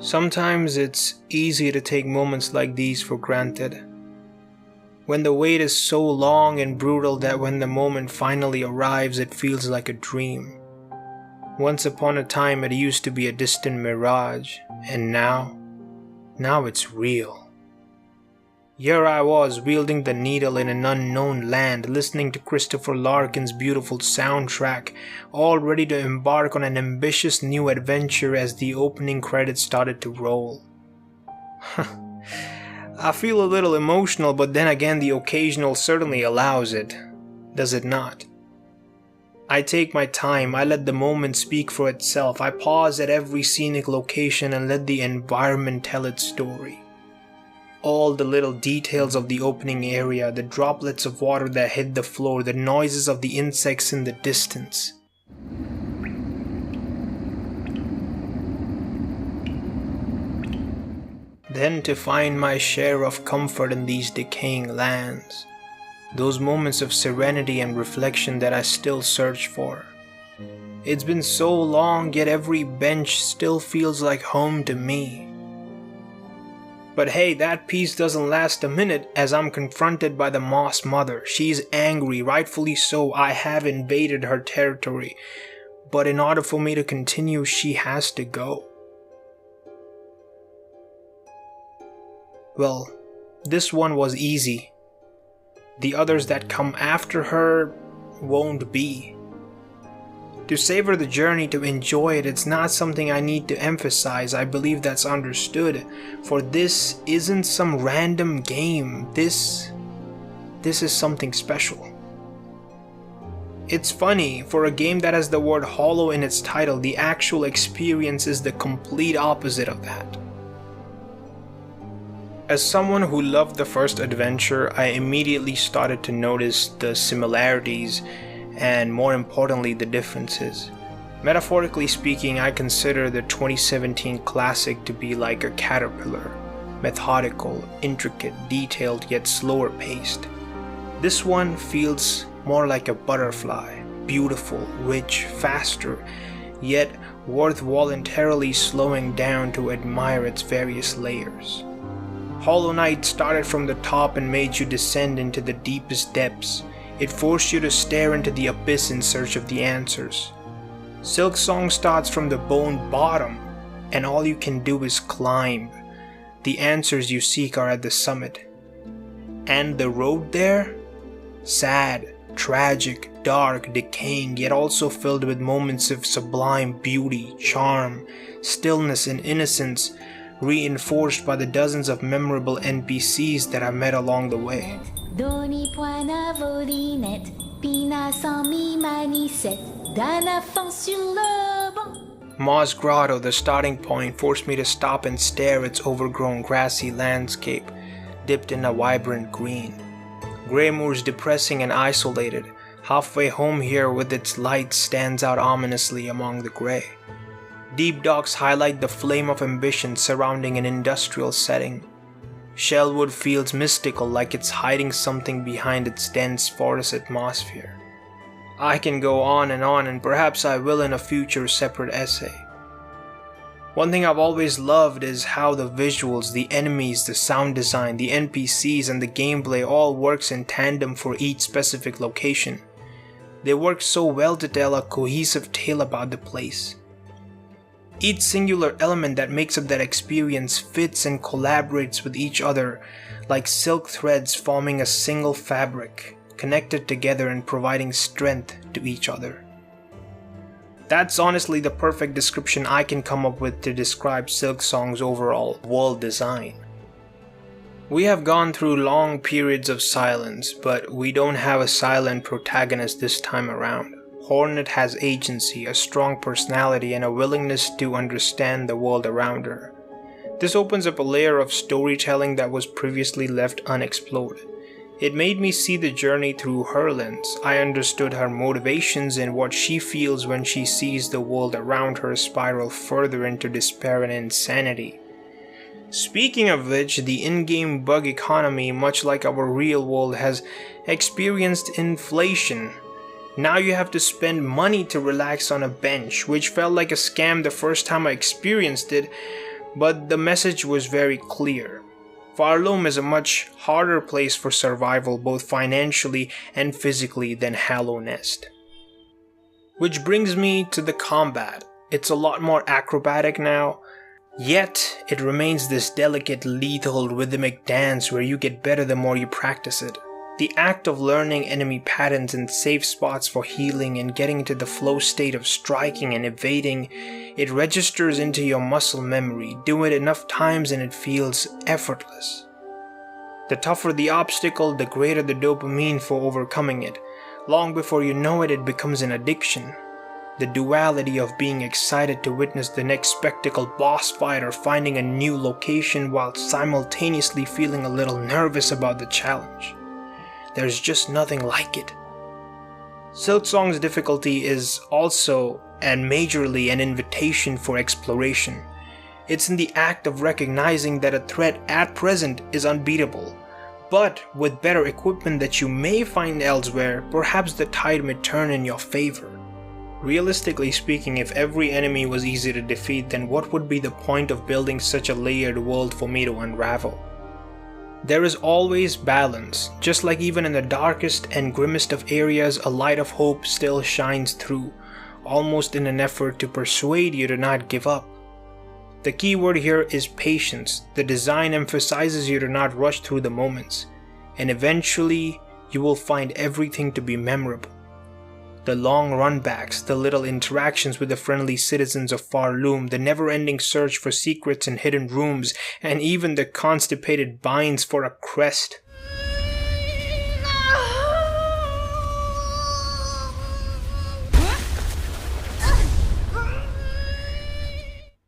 Sometimes it's easy to take moments like these for granted. When the wait is so long and brutal that when the moment finally arrives, it feels like a dream. Once upon a time, it used to be a distant mirage, and now it's real. Here I was, wielding the needle in an unknown land, listening to Christopher Larkin's beautiful soundtrack, all ready to embark on an ambitious new adventure as the opening credits started to roll. I feel a little emotional, but then again the occasional certainly allows it, does it not? I take my time, I let the moment speak for itself, I pause at every scenic location and let the environment tell its story. All the little details of the opening area, the droplets of water that hit the floor, the noises of the insects in the distance. Then to find my share of comfort in these decaying lands. Those moments of serenity and reflection that I still search for. It's been so long, yet every bench still feels like home to me. But hey, that peace doesn't last a minute as I'm confronted by the Moss Mother. She's angry, rightfully so. I have invaded her territory. But in order for me to continue, she has to go. Well, this one was easy. The others that come after her won't be. To savor the journey, to enjoy it, it's not something I need to emphasize. I believe that's understood. For this isn't some random game. This is something special. It's funny, for a game that has the word hollow in its title, the actual experience is the complete opposite of that. As someone who loved the first adventure, I immediately started to notice the similarities and, more importantly, the differences. Metaphorically speaking, I consider the 2017 classic to be like a caterpillar, methodical, intricate, detailed, yet slower paced. This one feels more like a butterfly, beautiful, rich, faster, yet worth voluntarily slowing down to admire its various layers. Hollow Knight started from the top and made you descend into the deepest depths. It forced you to stare into the abyss in search of the answers. Silksong starts from the bone bottom, and all you can do is climb. The answers you seek are at the summit. And the road there? Sad, tragic, dark, decaying, yet also filled with moments of sublime beauty, charm, stillness, and innocence, reinforced by the dozens of memorable NPCs that I met along the way. Moss Grotto, the starting point, forced me to stop and stare at its overgrown grassy landscape, dipped in a vibrant green. Greymoor's depressing and isolated, halfway home here with its light stands out ominously among the grey. Deep docks highlight the flame of ambition surrounding an industrial setting. Shellwood feels mystical, like it's hiding something behind its dense forest atmosphere. I can go on, and perhaps I will in a future separate essay. One thing I've always loved is how the visuals, the enemies, the sound design, the NPCs, and the gameplay all works in tandem for each specific location. They work so well to tell a cohesive tale about the place. Each singular element that makes up that experience fits and collaborates with each other like silk threads forming a single fabric, connected together and providing strength to each other. That's honestly the perfect description I can come up with to describe Silksong's overall world design. We have gone through long periods of silence, but we don't have a silent protagonist this time around. Hornet has agency, a strong personality, and a willingness to understand the world around her. This opens up a layer of storytelling that was previously left unexplored. It made me see the journey through her lens. I understood her motivations and what she feels when she sees the world around her spiral further into despair and insanity. Speaking of which, the in-game bug economy, much like our real world, has experienced inflation. Now you have to spend money to relax on a bench, which felt like a scam the first time I experienced it, but the message was very clear. Pharloom is a much harder place for survival both financially and physically than Hallow Nest. Which brings me to the combat. It's a lot more acrobatic now, yet it remains this delicate, lethal, rhythmic dance where you get better the more you practice it. The act of learning enemy patterns and safe spots for healing and getting into the flow state of striking and evading, it registers into your muscle memory. Do it enough times and it feels effortless. The tougher the obstacle, the greater the dopamine for overcoming it. Long before you know it, it becomes an addiction. The duality of being excited to witness the next spectacle boss fight or finding a new location while simultaneously feeling a little nervous about the challenge. There's just nothing like it. Silksong's difficulty is also and majorly an invitation for exploration. It's in the act of recognizing that a threat at present is unbeatable, but with better equipment that you may find elsewhere, perhaps the tide may turn in your favor. Realistically speaking, if every enemy was easy to defeat, then what would be the point of building such a layered world for me to unravel? There is always balance, just like even in the darkest and grimmest of areas, a light of hope still shines through, almost in an effort to persuade you to not give up. The key word here is patience. The design emphasizes you to not rush through the moments, and eventually you will find everything to be memorable. The long runbacks, the little interactions with the friendly citizens of Pharloom, the never-ending search for secrets and hidden rooms, and even the constipated binds for a crest.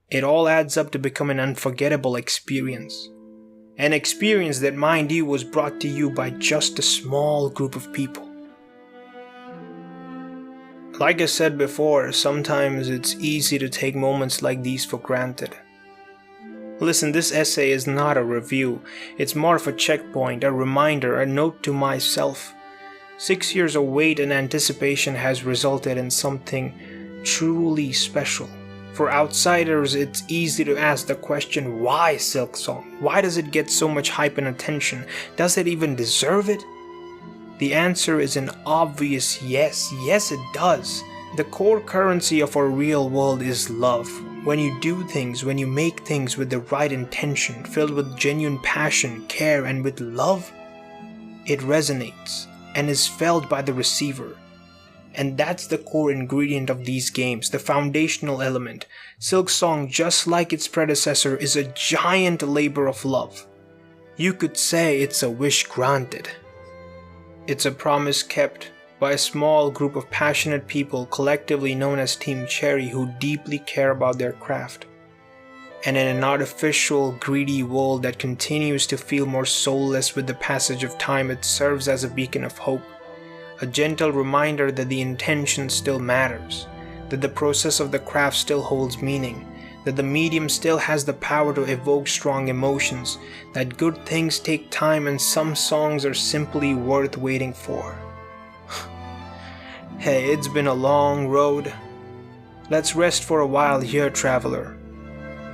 It all adds up to become an unforgettable experience. An experience that, mind you, was brought to you by just a small group of people. Like I said before, sometimes it's easy to take moments like these for granted. Listen, this essay is not a review. It's more of a checkpoint, a reminder, a note to myself. 6 years of wait and anticipation has resulted in something truly special. For outsiders, it's easy to ask the question, why Silksong? Why does it get so much hype and attention? Does it even deserve it? The answer is an obvious yes. Yes, it does. The core currency of our real world is love. When you do things, when you make things with the right intention, filled with genuine passion, care, and with love, it resonates and is felt by the receiver. And that's the core ingredient of these games, the foundational element. Silksong, just like its predecessor, is a giant labor of love. You could say it's a wish granted. It's a promise kept by a small group of passionate people collectively known as Team Cherry who deeply care about their craft. And in an artificial, greedy world that continues to feel more soulless with the passage of time, it serves as a beacon of hope. A gentle reminder that the intention still matters, that the process of the craft still holds meaning, that the medium still has the power to evoke strong emotions, that good things take time and some songs are simply worth waiting for. Hey, it's been a long road. Let's rest for a while here, traveler.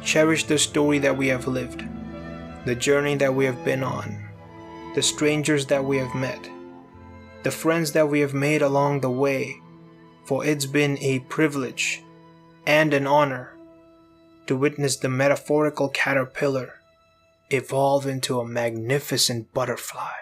Cherish the story that we have lived, the journey that we have been on, the strangers that we have met, the friends that we have made along the way, for it's been a privilege and an honor to witness the metaphorical caterpillar evolve into a magnificent butterfly.